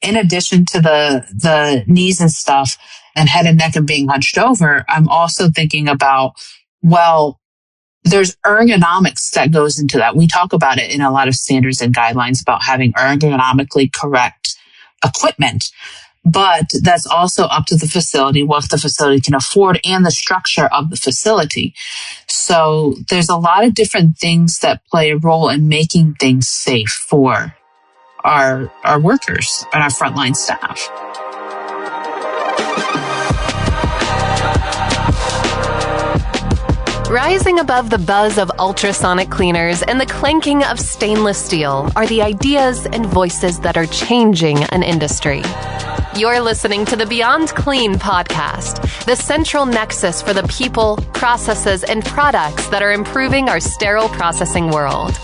in addition to the knees and stuff and head and neck and being hunched over, I'm also thinking about, well, there's ergonomics that goes into that. We talk about it in a lot of standards and guidelines about having ergonomically correct equipment, but that's also up to the facility, what the facility can afford and the structure of the facility. So there's a lot of different things that play a role in making things safe for our workers and our frontline staff. Rising above the buzz of ultrasonic cleaners and the clanking of stainless steel are the ideas and voices that are changing an industry. You're listening to the Beyond Clean podcast, the central nexus for the people, processes, and products that are improving our sterile processing world.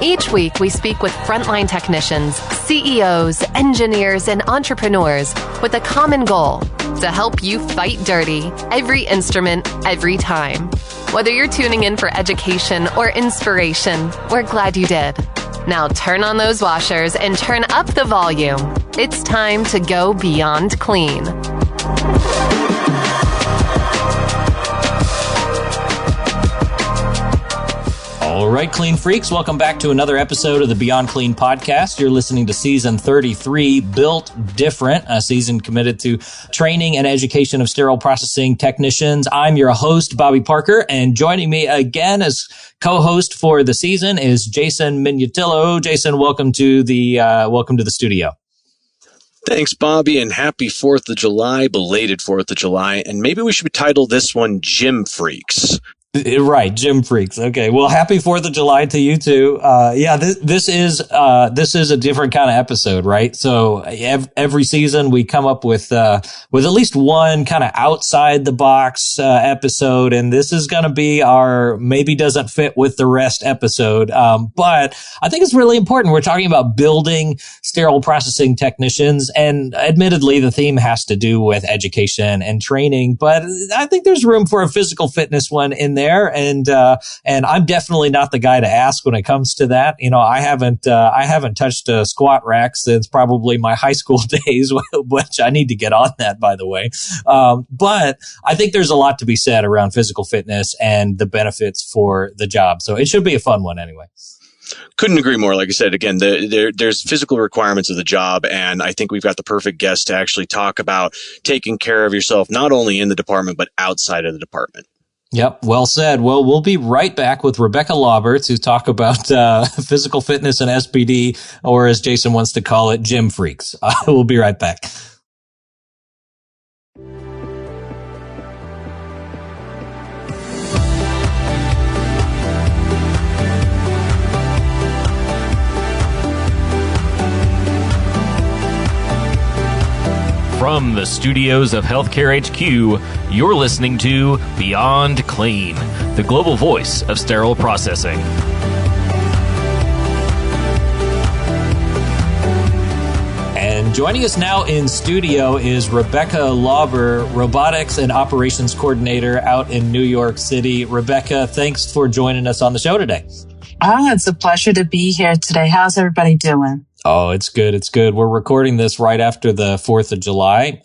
Each week, we speak with frontline technicians, CEOs, engineers, and entrepreneurs with a common goal: to help you fight dirty, every instrument, every time. Whether you're tuning in for education or inspiration, we're glad you did. Now turn on those washers and turn up the volume. It's time to go beyond clean. All right, Clean Freaks, welcome back to another episode of the Beyond Clean podcast. You're listening to season 33, Built Different, a season committed to training and education of sterile processing technicians. I'm your host, Bobby Parker, and joining me again as co-host for the season is Jason Minutillo. Jason, welcome to the studio. Thanks, Bobby, and happy 4th of July, belated 4th of July. And maybe we should title this one Gym Freaks. Right, Gym Freaks. Okay, well, happy 4th of July to you too. This is a different kind of episode, right? So every season we come up with at least one kind of outside the box episode, and this is going to be our maybe doesn't fit with the rest episode. But I think it's really important. We're talking about building sterile processing technicians, and admittedly, the theme has to do with education and training. But I think there's room for a physical fitness one in there. And I'm definitely not the guy to ask when it comes to that. You know, I haven't touched a squat rack since probably my high school days, which I need to get on that, by the way. But I think there's a lot to be said around physical fitness and the benefits for the job. So it should be a fun one anyway. Couldn't agree more. Like I said, again, there's physical requirements of the job, and I think we've got the perfect guest to actually talk about taking care of yourself, not only in the department, but outside of the department. Yep. Well said. Well, we'll be right back with Rebecca Lauber to talk about physical fitness and SPD, or as Jason wants to call it, Gym Freaks. We'll be right back. From the studios of Healthcare HQ, you're listening to Beyond Clean, the global voice of sterile processing. And joining us now in studio is Rebecca Lauber, Robotics and Operations Coordinator out in New York City. Rebecca, thanks for joining us on the show today. It's a pleasure to be here today. How's everybody doing? Oh, it's good. It's good. We're recording this right after the 4th of July.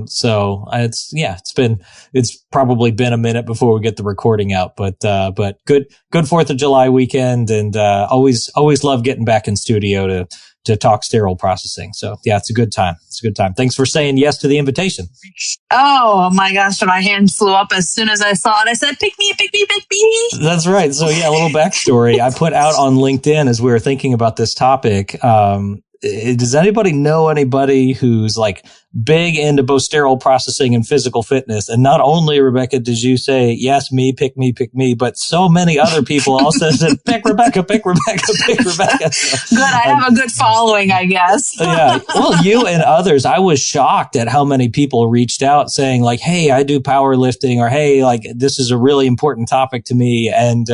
So it's probably been a minute before we get the recording out, but good 4th of July weekend. And, always love getting back in studio to talk sterile processing. So yeah, it's a good time. It's a good time. Thanks for saying yes to the invitation. Oh my gosh. My hand flew up as soon as I saw it. I said, pick me, pick me, pick me. That's right. So yeah, a little backstory. I put out on LinkedIn as we were thinking about this topic. Does anybody know anybody who's like big into both sterile processing and physical fitness? And not only, Rebecca, did you say, yes, me, pick me, but so many other people also said, pick Rebecca, pick Rebecca, pick Rebecca. Good. I have a good following, I guess. Yeah. Well, you and others, I was shocked at how many people reached out saying like, hey, I do powerlifting, or hey, like this is a really important topic to me. And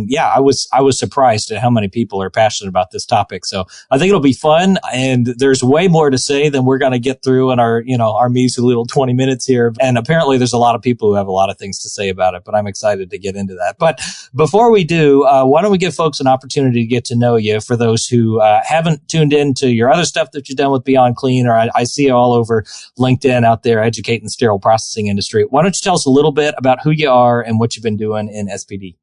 yeah, I was surprised at how many people are passionate about this topic. So I think it'll be fun. fun, and there's way more to say than we're going to get through in our measly little 20 minutes here. And apparently there's a lot of people who have a lot of things to say about it, but I'm excited to get into that. But before we do, why don't we give folks an opportunity to get to know you, for those who haven't tuned in to your other stuff that you've done with Beyond Clean, or I see you all over LinkedIn out there educating the sterile processing industry. Why don't you tell us a little bit about who you are and what you've been doing in SPD?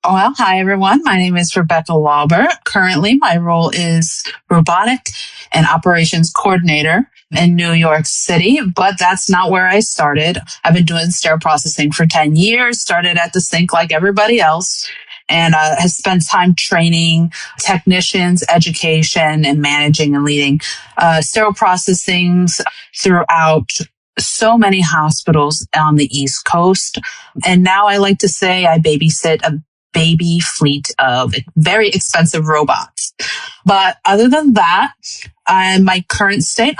Well, hi, everyone. My name is Rebecca Lauber. Currently, my role is robotic and operations coordinator in New York City, but that's not where I started. I've been doing sterile processing for 10 years, started at the sink like everybody else, and has spent time training technicians, education, and managing and leading sterile processing throughout so many hospitals on the East Coast. And now I like to say I babysit a baby fleet of very expensive robots. But other than that, my current state,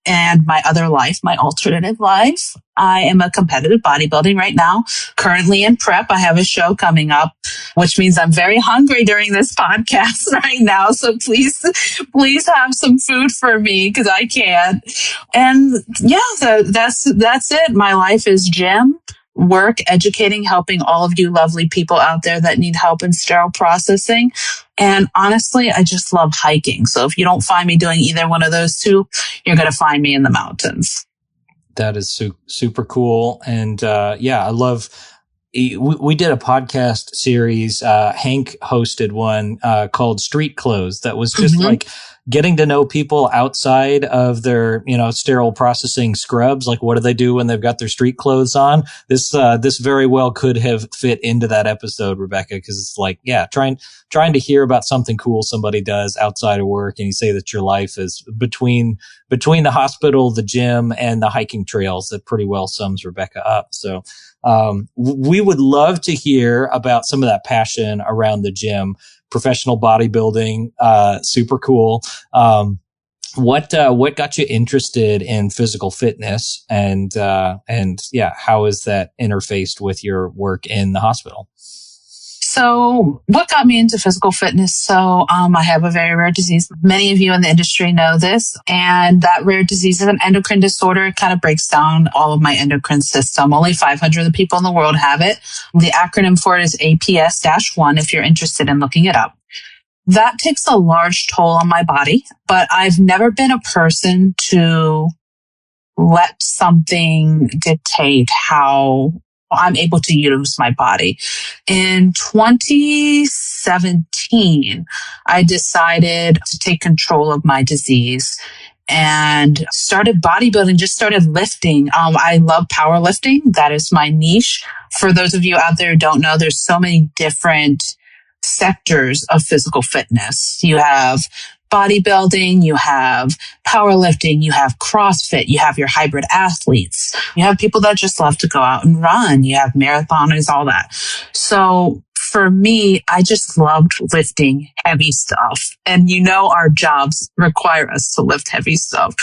and my other life, my alternative life, I am a competitive bodybuilding right now. Currently in prep, I have a show coming up, which means I'm very hungry during this podcast right now. So please have some food for me, because I can't. And yeah, that's it. My life is gym, work, educating, helping all of you lovely people out there that need help in sterile processing. And honestly, I just love hiking. So if you don't find me doing either one of those two, you're going to find me in the mountains. That is super cool. And I love, we did a podcast series. Hank hosted one called Street Clothes that was just like getting to know people outside of their, sterile processing scrubs. Like, what do they do when they've got their street clothes on? This very well could have fit into that episode, Rebecca, because it's like, trying to hear about something cool somebody does outside of work. And you say that your life is between the hospital, the gym, and the hiking trails. That pretty well sums Rebecca up. So, we would love to hear about some of that passion around the gym. Professional bodybuilding, super cool. What got you interested in physical fitness, and how is that interfaced with your work in the hospital? So what got me into physical fitness? So I have a very rare disease. Many of you in the industry know this. And that rare disease is an endocrine disorder. It kind of breaks down all of my endocrine system. Only 500 of the people in the world have it. The acronym for it is APS-1 if you're interested in looking it up. That takes a large toll on my body, but I've never been a person to let something dictate how I'm able to use my body. In 2017, I decided to take control of my disease and started bodybuilding, just started lifting. I love powerlifting. That is my niche. For those of you out there who don't know, there's so many different sectors of physical fitness. You have bodybuilding, you have powerlifting, you have CrossFit, you have your hybrid athletes, you have people that just love to go out and run, you have marathoners, all that. So for me, I just loved lifting heavy stuff. And our jobs require us to lift heavy stuff.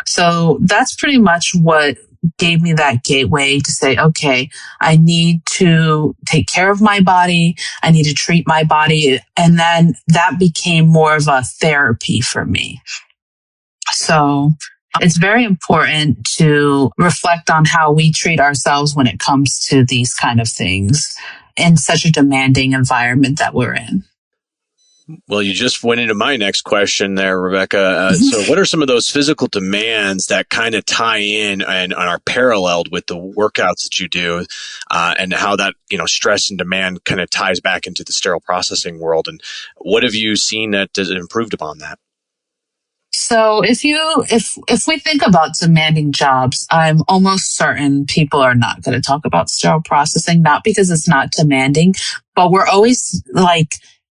So that's pretty much what gave me that gateway to say, okay, I need to take care of my body. I need to treat my body. And then that became more of a therapy for me. So it's very important to reflect on how we treat ourselves when it comes to these kind of things in such a demanding environment that we're in. Well, you just went into my next question there, Rebecca. So what are some of those physical demands that kind of tie in and are paralleled with the workouts that you do, and how that, stress and demand kind of ties back into the sterile processing world? And what have you seen that has improved upon that? So if we think about demanding jobs, I'm almost certain people are not going to talk about sterile processing, not because it's not demanding, but we're always like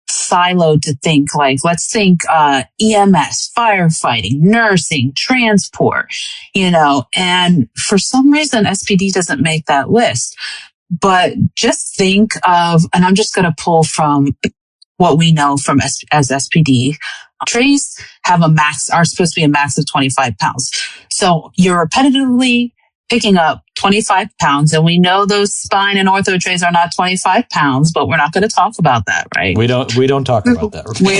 siloed to think like, let's think EMS, firefighting, nursing, transport, and for some reason SPD doesn't make that list. But just think of, and I'm just going to pull from what we know from as SPD. Trays have are supposed to be a max of 25 pounds. So you're repetitively picking up 25 pounds. And we know those spine and ortho trays are not 25 pounds, but we're not going to talk about that, right? We don't talk about that. we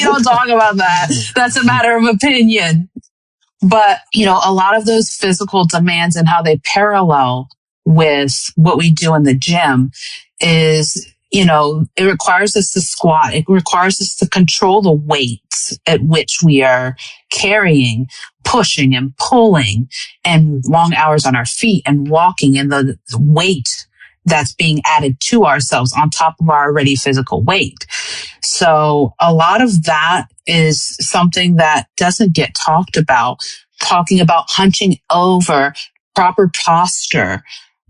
don't talk about that. That's a matter of opinion. But, a lot of those physical demands and how they parallel with what we do in the gym is, it requires us to squat. It requires us to control the weights at which we are carrying, pushing and pulling, and long hours on our feet and walking, and the weight that's being added to ourselves on top of our already physical weight. So a lot of that is something that doesn't get talked about, talking about hunching over, proper posture.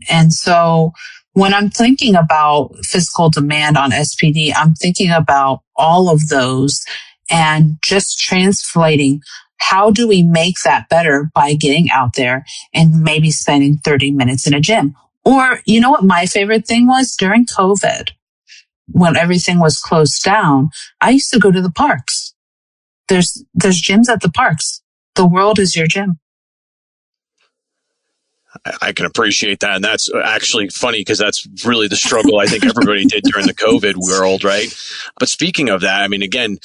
And so when I'm thinking about physical demand on SPD, I'm thinking about all of those and just translating how do we make that better by getting out there and maybe spending 30 minutes in a gym. Or, what my favorite thing was during COVID, when everything was closed down, I used to go to the parks. There's gyms at the parks. The world is your gym. I can appreciate that. And that's actually funny because that's really the struggle I think everybody did during the COVID world, right? But speaking of that, I mean, again,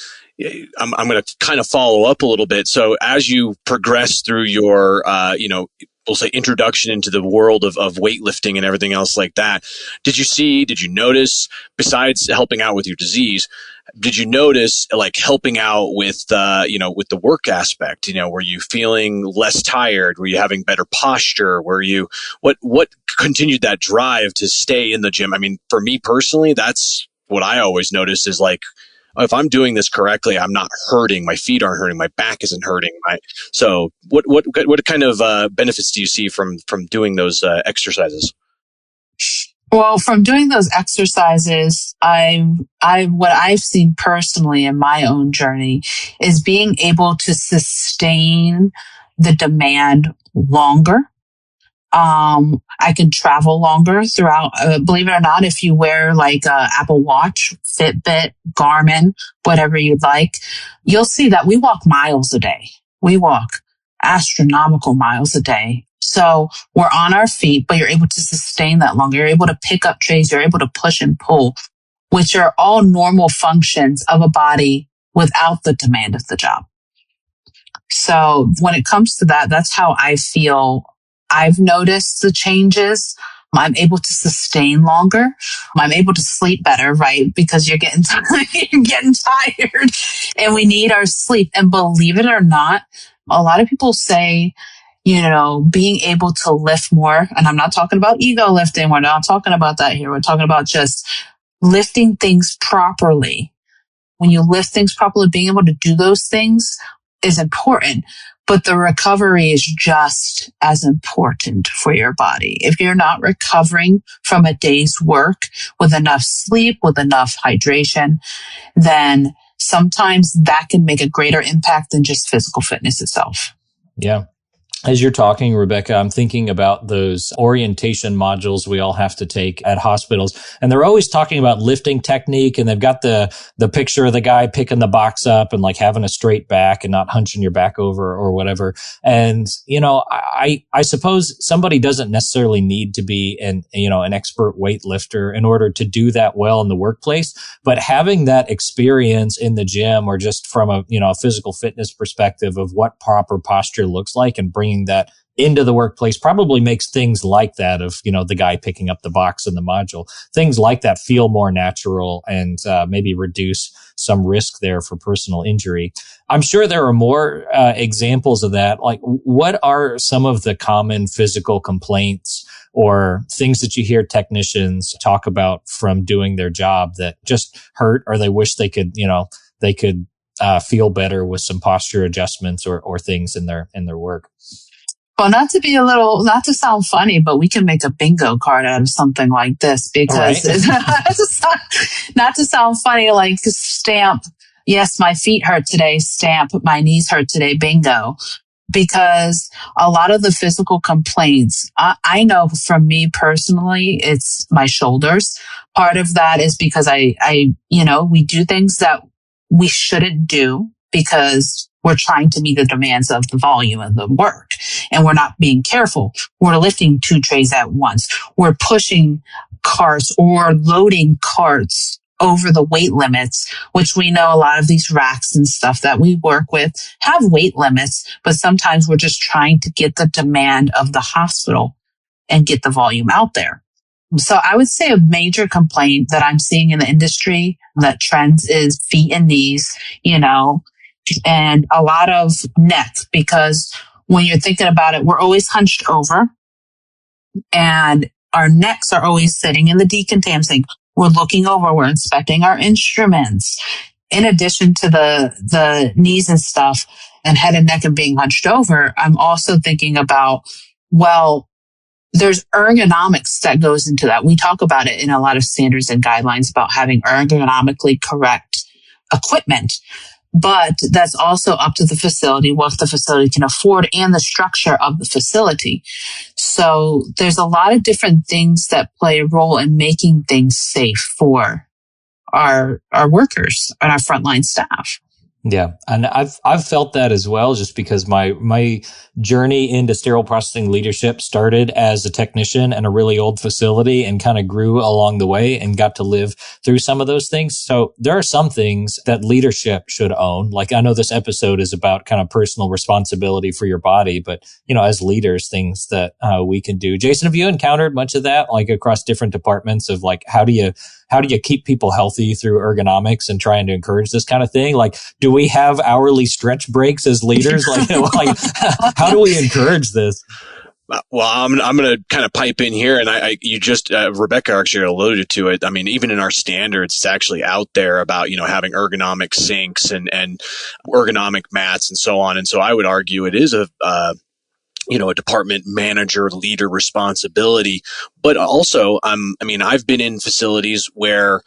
I'm going to kind of follow up a little bit. So as you progress through your, we'll say introduction into the world of weightlifting and everything else like that, did you notice, besides helping out with your disease, did you notice like helping out with, with the work aspect? Were you feeling less tired? Were you having better posture? What continued that drive to stay in the gym? I mean, for me personally, that's what I always notice is like, if I'm doing this correctly, I'm not hurting. My feet aren't hurting. My back isn't hurting. So what kind of benefits do you see from doing those exercises? Well, from doing those exercises, what I've seen personally in my own journey is being able to sustain the demand longer. I can travel longer throughout, believe it or not, if you wear like Apple Watch, Fitbit, Garmin, whatever you'd like, you'll see that we walk miles a day. We walk astronomical miles a day. So we're on our feet, but you're able to sustain that longer. You're able to pick up trays. You're able to push and pull, which are all normal functions of a body without the demand of the job. So when it comes to that, that's how I feel. I've noticed the changes. I'm able to sustain longer. I'm able to sleep better, right? Because you're getting tired and we need our sleep. And believe it or not, a lot of people say, being able to lift more, and I'm not talking about ego lifting. We're not talking about that here. We're talking about just lifting things properly. When you lift things properly, being able to do those things is important, but the recovery is just as important for your body. If you're not recovering from a day's work with enough sleep, with enough hydration, then sometimes that can make a greater impact than just physical fitness itself. Yeah. As you're talking, Rebecca, I'm thinking about those orientation modules we all have to take at hospitals. And they're always talking about lifting technique. And they've got the picture of the guy picking the box up and like having a straight back and not hunching your back over or whatever. And, I suppose somebody doesn't necessarily need to be an expert weightlifter in order to do that well in the workplace. But having that experience in the gym or just from a physical fitness perspective of what proper posture looks like and bringing that into the workplace probably makes things like that of, the guy picking up the box in the module, things like that feel more natural and maybe reduce some risk there for personal injury. I'm sure there are more examples of that. Like, what are some of the common physical complaints or things that you hear technicians talk about from doing their job that just hurt or they wish they could feel better with some posture adjustments or things in their work? Well, not to sound funny, but we can make a bingo card out of something like this because not to sound funny, like stamp, yes, my feet hurt today, stamp, my knees hurt today, bingo. Because a lot of the physical complaints, I know from me personally, it's my shoulders. Part of that is because we do things that we shouldn't do because we're trying to meet the demands of the volume of the work, and we're not being careful. We're lifting 2 trays at once. We're pushing carts or loading carts over the weight limits, which we know a lot of these racks and stuff that we work with have weight limits, but sometimes we're just trying to get the demand of the hospital and get the volume out there. So I would say a major complaint that I'm seeing in the industry that trends is feet and knees, and a lot of neck, because when you're thinking about it, we're always hunched over and our necks are always sitting in the decontam sink. We're looking over, we're inspecting our instruments. In addition to the knees and stuff and head and neck and being hunched over, I'm also thinking about, there's ergonomics that goes into that. We talk about it in a lot of standards and guidelines about having ergonomically correct equipment, but that's also up to the facility, what the facility can afford and the structure of the facility. So there's a lot of different things that play a role in making things safe for our workers and our frontline staff. Yeah. And I've felt that as well, just because my journey into sterile processing leadership started as a technician in a really old facility and kind of grew along the way and got to live through some of those things. So there are some things that leadership should own. Like, I know this episode is about kind of personal responsibility for your body, but as leaders, things that we can do. Jason, have you encountered much of that, like across different departments of like, how do you keep people healthy through ergonomics and trying to encourage this kind of thing? Like, do we have hourly stretch breaks as leaders? Like how do we encourage this? Well, I'm going to kind of pipe in here, and Rebecca actually alluded to it. I mean, even in our standards, it's actually out there about having ergonomic sinks and ergonomic mats and so on. And so I would argue it is a department manager, leader responsibility. But also, I've been in facilities where,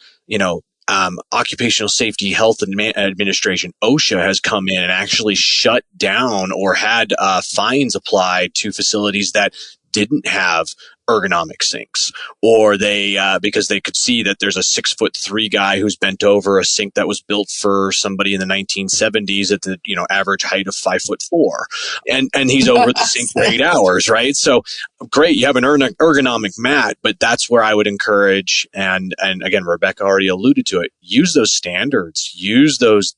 Occupational Safety Health Administration, OSHA, has come in and actually shut down or had fines applied to facilities that didn't have ergonomic sinks, or they because they could see that there's a 6'3" guy who's bent over a sink that was built for somebody in the 1970s at the average height of 5'4", and he's over the sink for 8 hours, right? So great, you have an ergonomic mat, but that's where I would encourage, and again, Rebecca already alluded to it, use those standards, use those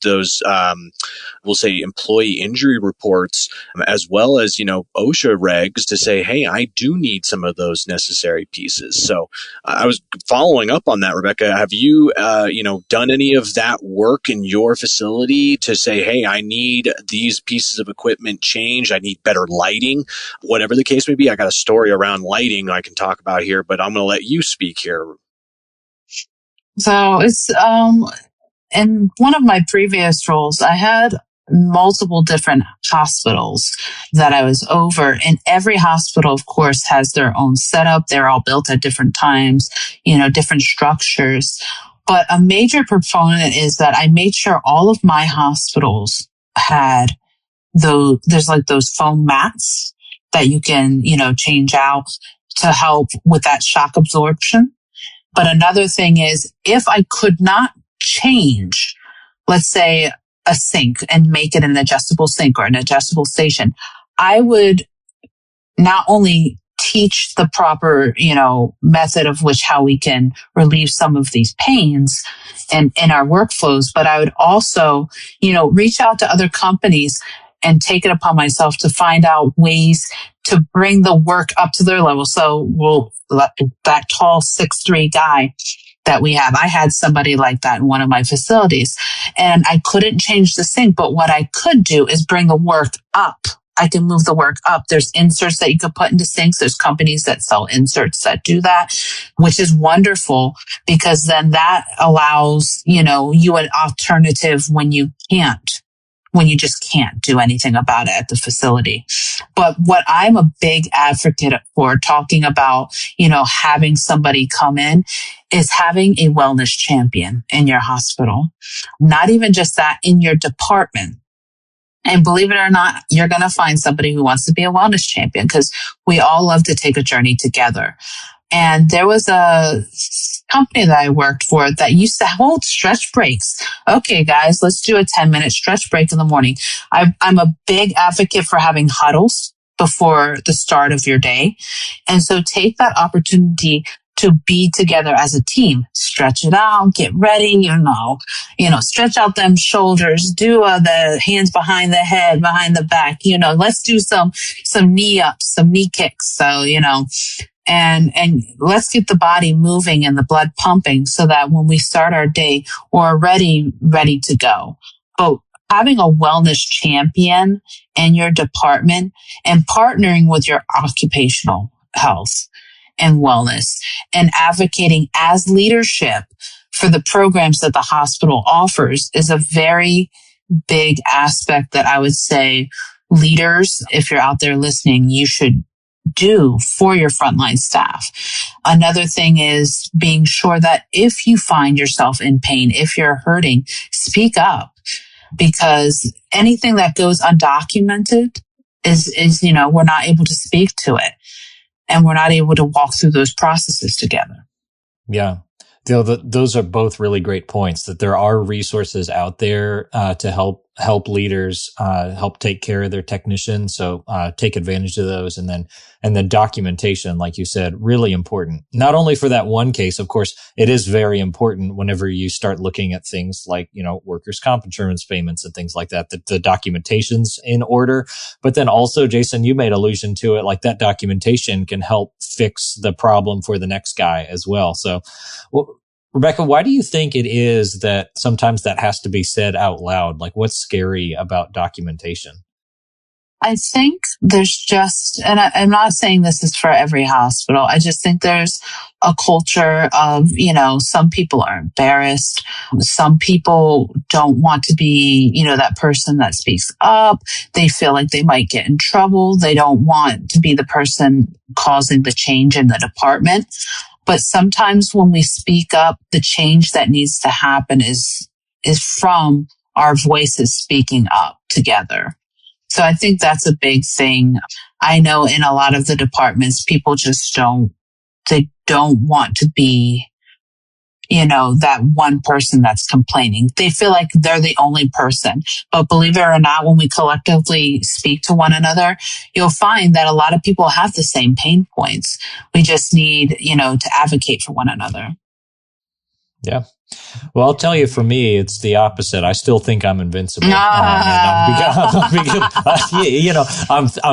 we'll say employee injury reports, as well as OSHA regs to say, hey, I do need some of those necessary pieces. So I was following up on that, Rebecca. Have you, done any of that work in your facility to say, hey, I need these pieces of equipment changed. I need better lighting, whatever the case may be. I got a story around lighting I can talk about here, but I'm going to let you speak here. So it's, in one of my previous roles, I had multiple different hospitals that I was over, and every hospital, of course, has their own setup. They're all built at different times, different structures. But a major proponent is that I made sure all of my hospitals had there's like those foam mats that you can, change out to help with that shock absorption. But another thing is, if I could not change, let's say, a sink and make it an adjustable sink or an adjustable station, I would not only teach the proper, method of how we can relieve some of these pains in our workflows, but I would also, reach out to other companies and take it upon myself to find out ways to bring the work up to their level. So that tall 6'3" guy that we have, I had somebody like that in one of my facilities, and I couldn't change the sink, but what I could do is bring the work up. I can move the work up. There's inserts that you could put into sinks. There's companies that sell inserts that do that, which is wonderful, because then that allows, you an alternative when you just can't do anything about it at the facility. But what I'm a big advocate for, talking about, having somebody come in, is having a wellness champion in your hospital. Not even just that, in your department. And believe it or not, you're going to find somebody who wants to be a wellness champion, because we all love to take a journey together. And there was a company that I worked for that used to hold stretch breaks. Okay, guys, let's do a 10-minute stretch break in the morning. I'm a big advocate for having huddles before the start of your day. And so take that opportunity to be together as a team, stretch it out, get ready, stretch out them shoulders, do the hands behind the head, behind the back, let's do some knee ups, some knee kicks. So, and let's get the body moving and the blood pumping so that when we start our day, we're already ready to go. But having a wellness champion in your department and partnering with your occupational health and wellness and advocating as leadership for the programs that the hospital offers is a very big aspect that I would say leaders, if you're out there listening, you should do for your frontline staff. Another thing is being sure that if you find yourself in pain, if you're hurting, speak up, because anything that goes undocumented is we're not able to speak to it. And we're not able to walk through those processes together. Yeah. Those are both really great points, that there are resources out there to help leaders help take care of their technicians. So take advantage of those. And then documentation, like you said, really important. Not only for that one case, of course, it is very important whenever you start looking at things like, workers' comp insurance payments and things like that the documentation's in order. But then also, Jason, you made allusion to it, like that documentation can help fix the problem for the next guy as well. So, Rebecca, why do you think it is that sometimes that has to be said out loud? Like, what's scary about documentation? I think there's just, and I'm not saying this is for every hospital. I just think there's a culture of, some people are embarrassed. Some people don't want to be, that person that speaks up. They feel like they might get in trouble. They don't want to be the person causing the change in the department. But sometimes when we speak up, the change that needs to happen is from our voices speaking up together. So I think that's a big thing. I know in a lot of the departments, people just don't want to be, that one person that's complaining. They feel like they're the only person. But believe it or not, when we collectively speak to one another, you'll find that a lot of people have the same pain points. We just need, to advocate for one another. Yeah. Well, I'll tell you, for me, it's the opposite. I still think I'm invincible. I'm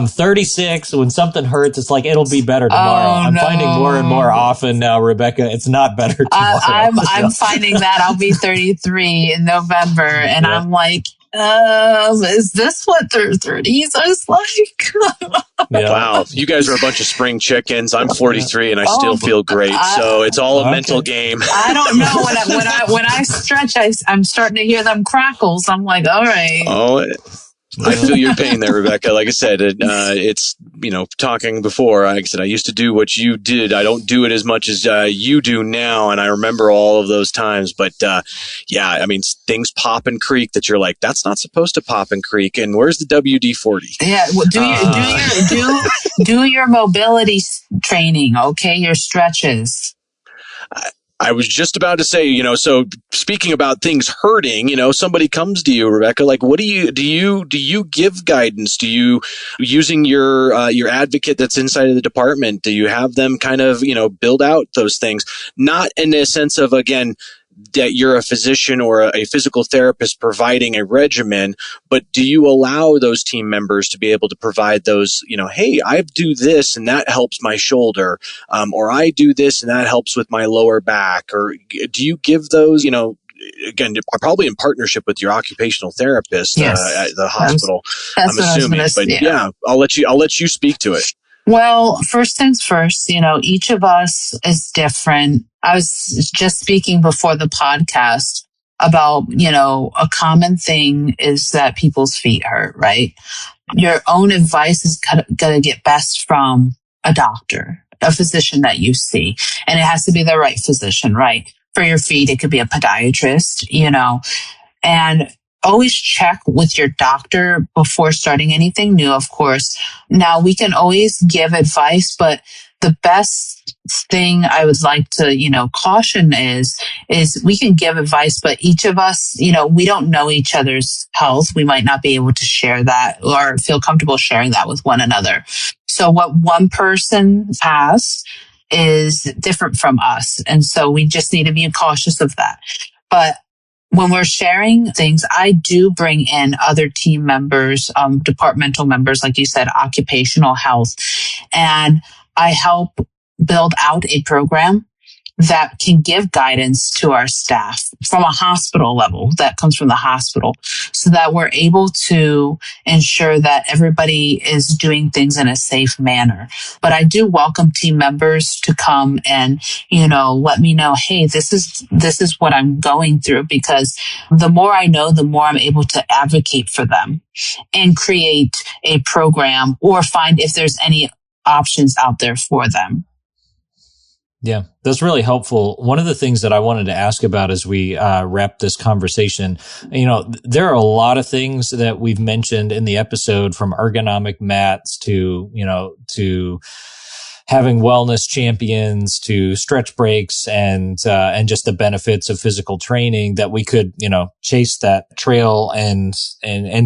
36. When something hurts, it's like, it'll be better tomorrow. I'm finding more and more often now, Rebecca, it's not better tomorrow. I'm finding that I'll be 33 in November, and yeah. I'm like, is this what their 30s is like? Yeah. Wow. You guys are a bunch of spring chickens. I'm 43 and I still feel great. So it's all a mental game. I don't know. When I stretch, I'm starting to hear them crackles. I'm like, all right. Oh, I feel your pain there, Rebecca. Like I said, it's, talking before, like I said, I used to do what you did. I don't do it as much as you do now. And I remember all of those times. But things pop and creak that you're like, that's not supposed to pop and creak. And where's the WD-40? Yeah. Well, do your mobility training. Okay. Your stretches. I was just about to say, so speaking about things hurting, somebody comes to you, Rebecca, like, what do you give guidance? Do you, using your advocate that's inside of the department, do you have them kind of, build out those things? Not in a sense of, again, that you're a physician or a physical therapist providing a regimen, but do you allow those team members to be able to provide those, hey, I do this and that helps my shoulder, or I do this and that helps with my lower back, or do you give those, again, probably in partnership with your occupational therapist at the hospital, I'm assuming, but yeah, I'll let you speak to it. Well, first things first, each of us is different. I was just speaking before the podcast about, a common thing is that people's feet hurt, right? Your own advice is going to get best from a doctor, a physician that you see. And it has to be the right physician, right? For your feet, it could be a podiatrist, and always check with your doctor before starting anything new, of course. Now, we can always give advice, but the best thing I would like to, caution is we can give advice, but each of us, we don't know each other's health. We might not be able to share that or feel comfortable sharing that with one another. So what one person has is different from us. And so we just need to be cautious of that. But when we're sharing things, I do bring in other team members, departmental members, like you said, occupational health, and I help build out a program that can give guidance to our staff from a hospital level that comes from the hospital so that we're able to ensure that everybody is doing things in a safe manner. But I do welcome team members to come and, let me know, hey, this is what I'm going through, because the more I know, the more I'm able to advocate for them and create a program or find if there's any options out there for them. Yeah, that's really helpful. One of the things that I wanted to ask about as we wrap this conversation, there are a lot of things that we've mentioned in the episode, from ergonomic mats to having wellness champions to stretch breaks and just the benefits of physical training, that we could, chase that trail and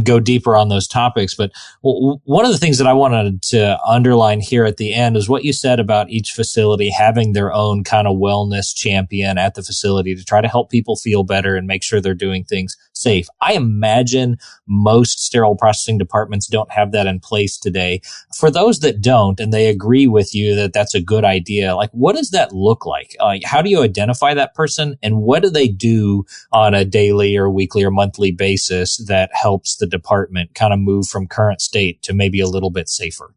go deeper on those topics. But one of the things that I wanted to underline here at the end is what you said about each facility having their own kind of wellness champion at the facility to try to help people feel better and make sure they're doing things safe. I imagine most sterile processing departments don't have that in place today. For those that don't, and they agree with you that that's a good idea, like, what does that look like? How do you identify that person, and what do they do on a daily or weekly or monthly basis that helps the department kind of move from current state to maybe a little bit safer?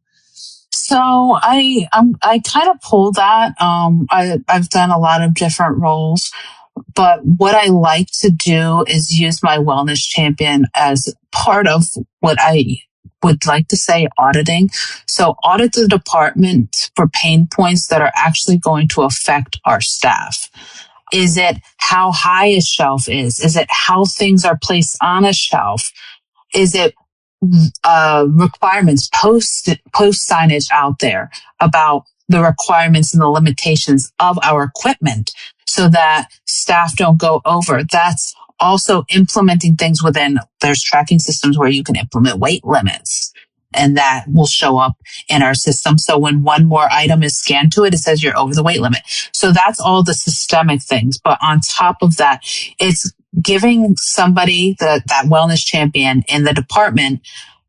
So I kind of pull that. I've done a lot of different roles, but what I like to do is use my wellness champion as part of what I would like to say auditing. So audit the department for pain points that are actually going to affect our staff. Is it how high a shelf is? Is it how things are placed on a shelf? Is it requirements, post signage out there about the requirements and the limitations of our equipment so that staff don't go over? That's also implementing things within, there's tracking systems where you can implement weight limits, and that will show up in our system. So when one more item is scanned to it, it says you're over the weight limit. So that's all the systemic things. But on top of that, it's giving somebody that wellness champion in the department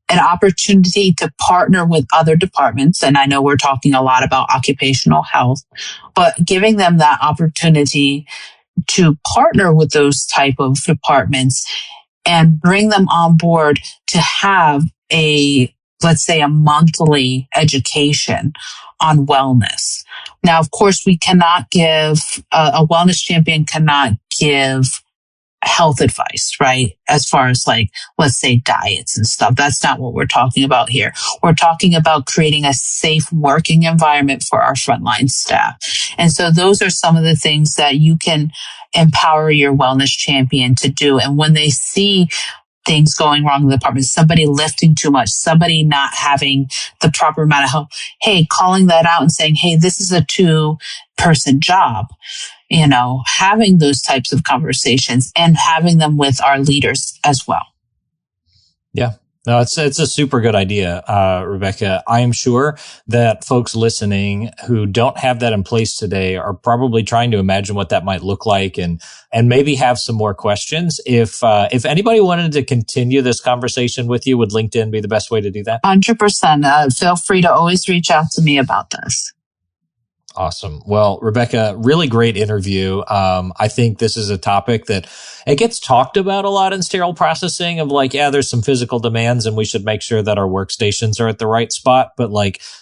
an opportunity to partner with other departments. And I know we're talking a lot about occupational health, but giving them that opportunity to partner with those type of departments and bring them on board to have let's say a monthly education on wellness. Now, of course, we cannot give, a wellness champion cannot give health advice, right? As far as let's say diets and stuff. That's not what we're talking about here. We're talking about creating a safe working environment for our frontline staff. And so those are some of the things that you can empower your wellness champion to do. And when they see things going wrong in the department, somebody lifting too much, somebody not having the proper amount of help, hey, calling that out and saying, hey, this is a 2-person job. Having those types of conversations and having them with our leaders as well. Yeah. No, it's a super good idea, Rebecca. I am sure that folks listening who don't have that in place today are probably trying to imagine what that might look like and maybe have some more questions. If anybody wanted to continue this conversation with you, would LinkedIn be the best way to do that? 100%. Feel free to always reach out to me about this. Awesome. Well, Rebecca, really great interview. I think this is a topic that it gets talked about a lot in sterile processing of there's some physical demands and we should make sure that our workstations are at the right spot. But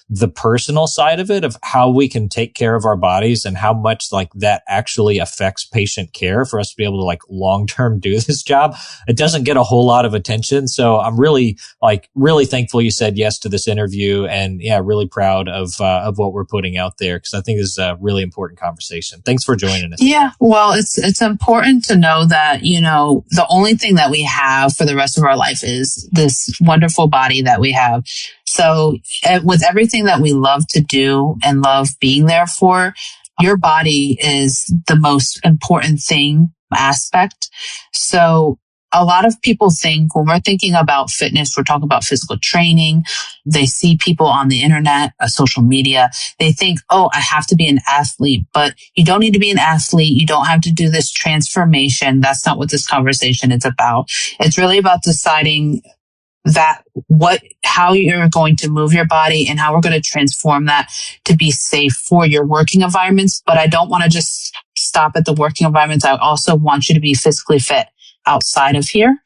the personal side of it, of how we can take care of our bodies and how much that actually affects patient care for us to be able to long-term do this job, it doesn't get a whole lot of attention. So I'm really thankful you said yes to this interview, and really proud of what we're putting out there, because I think this is a really important conversation. Thanks for joining us. Yeah. Well, it's important to know that, the only thing that we have for the rest of our life is this wonderful body that we have. So with everything that we love to do and love being there for, your body is the most important aspect. So a lot of people think when we're thinking about fitness, we're talking about physical training. They see people on the internet, social media. They think, oh, I have to be an athlete, but you don't need to be an athlete. You don't have to do this transformation. That's not what this conversation is about. It's really about deciding how you're going to move your body and how we're going to transform that to be safe for your working environments. But I don't want to just stop at the working environments. I also want you to be physically fit outside of here,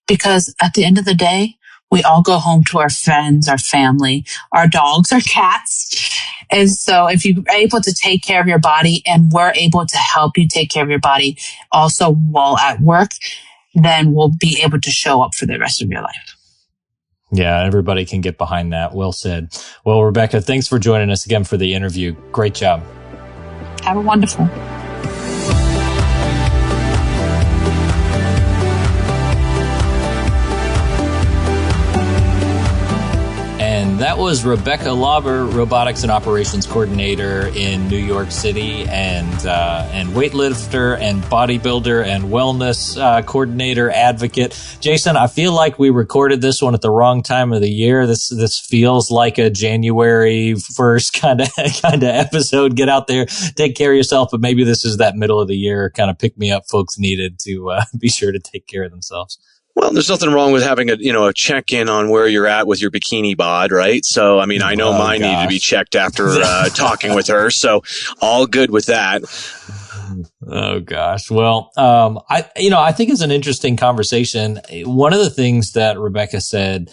because at the end of the day, we all go home to our friends, our family, our dogs, our cats. And so if you're able to take care of your body and we're able to help you take care of your body also while at work, then we'll be able to show up for the rest of your life. Yeah, everybody can get behind that. Well said. Well, Rebecca, thanks for joining us again for the interview. Great job. Have a wonderful. And that was Rebecca Lauber, Robotics and Operations Coordinator in New York City, and weightlifter and bodybuilder and wellness coordinator advocate. Jason, I feel like we recorded this one at the wrong time of the year. This feels like a January 1st kind of episode. Get out there, take care of yourself, but maybe this is that middle of the year kind of pick me up folks needed to be sure to take care of themselves. Well, there's nothing wrong with having a check-in on where you're at with your bikini bod, right? So, I mean, I know mine needed to be checked after talking with her. So all good with that. Oh gosh. Well, I think it's an interesting conversation. One of the things that Rebecca said,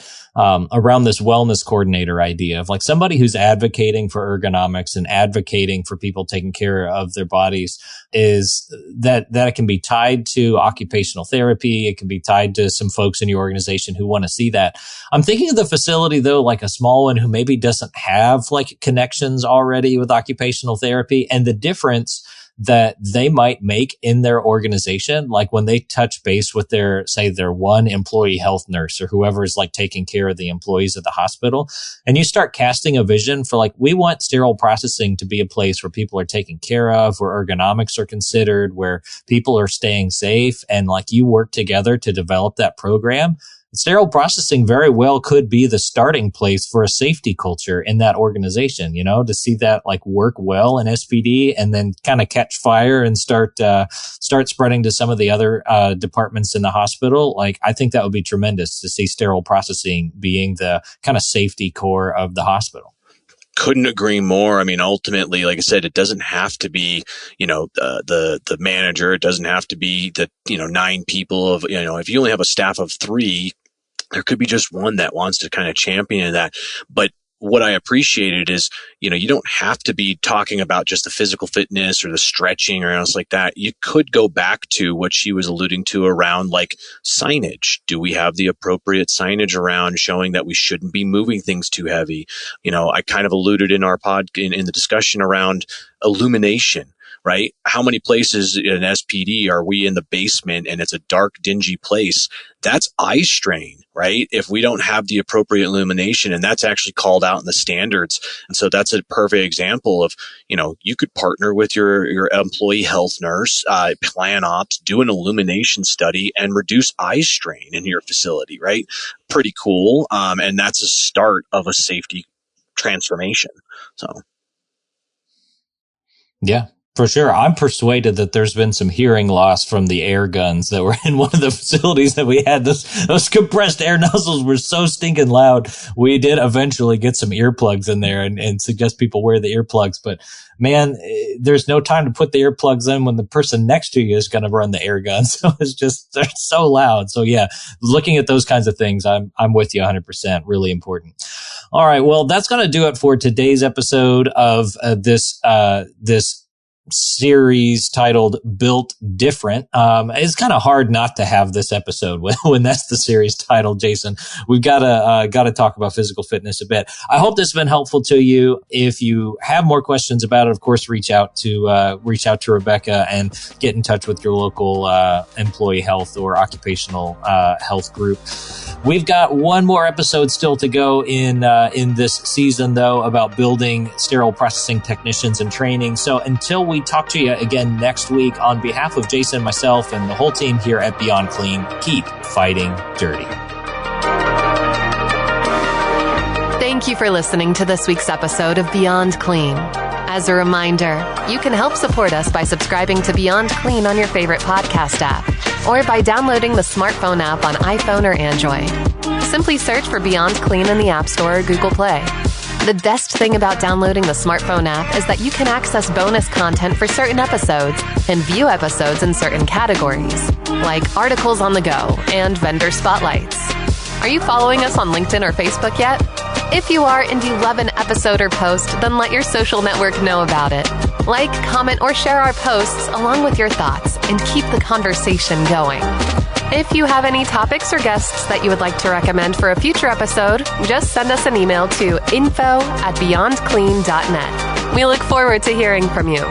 around this wellness coordinator idea of like somebody who's advocating for ergonomics and advocating for people taking care of their bodies is that it can be tied to occupational therapy. It can be tied to some folks in your organization who want to see that. I'm thinking of the facility though, like a small one who maybe doesn't have like connections already with occupational therapy, and the difference that they might make in their organization, like when they touch base with their one employee health nurse or whoever is like taking care of the employees at the hospital. And you start casting a vision for like, we want sterile processing to be a place where people are taken care of, where ergonomics are considered, where people are staying safe, and like you work together to develop that program. Sterile processing very well could be the starting place for a safety culture in that organization, to see that like work well in SPD and then kind of catch fire and start spreading to some of the other departments in the hospital. Like, I think that would be tremendous to see sterile processing being the kind of safety core of the hospital. Couldn't agree more. I mean, ultimately, like I said, it doesn't have to be, the manager. It doesn't have to be the, 9 people of, if you only have a staff of 3, there could be just one that wants to kind of champion that. But what I appreciated is, you don't have to be talking about just the physical fitness or the stretching or else like that. You could go back to what she was alluding to around like signage. Do we have the appropriate signage around showing that we shouldn't be moving things too heavy? I kind of alluded in our in the discussion around illumination. Right? How many places in SPD are we in the basement and it's a dark, dingy place? That's eye strain, right? If we don't have the appropriate illumination, and that's actually called out in the standards. And so that's a perfect example of, you could partner with your employee health nurse, plan ops, do an illumination study and reduce eye strain in your facility, right? Pretty cool. And that's a start of a safety transformation. So. Yeah. For sure. I'm persuaded that there's been some hearing loss from the air guns that were in one of the facilities that we had. Those compressed air nozzles were so stinking loud. We did eventually get some earplugs in there and suggest people wear the earplugs. But man, there's no time to put the earplugs in when the person next to you is going to run the air gun. So they're so loud. So yeah, looking at those kinds of things, I'm with you 100%. Really important. All right. Well, that's going to do it for today's episode of this series titled Built Different. It's kind of hard not to have this episode when that's the series title, Jason. We've got to talk about physical fitness a bit. I hope this has been helpful to you. If you have more questions about it, of course, reach out to Rebecca and get in touch with your local employee health or occupational health group. We've got one more episode still to go in this season, though, about building sterile processing technicians and training. So until we talk to you again next week, on behalf of Jason, myself, and the whole team here at Beyond Clean, keep fighting dirty. Thank you for listening to this week's episode of Beyond Clean. As a reminder, you can help support us by subscribing to Beyond Clean on your favorite podcast app, or by downloading the smartphone app on iPhone or Android. Simply search for Beyond Clean in the App Store or Google Play. The best thing about downloading the smartphone app is that you can access bonus content for certain episodes and view episodes in certain categories, like articles on the go and vendor spotlights. Are you following us on LinkedIn or Facebook yet? If you are and you love an episode or post, then let your social network know about it. Like, comment, or share our posts along with your thoughts and keep the conversation going. If you have any topics or guests that you would like to recommend for a future episode, just send us an email to info@beyondclean.net. We look forward to hearing from you.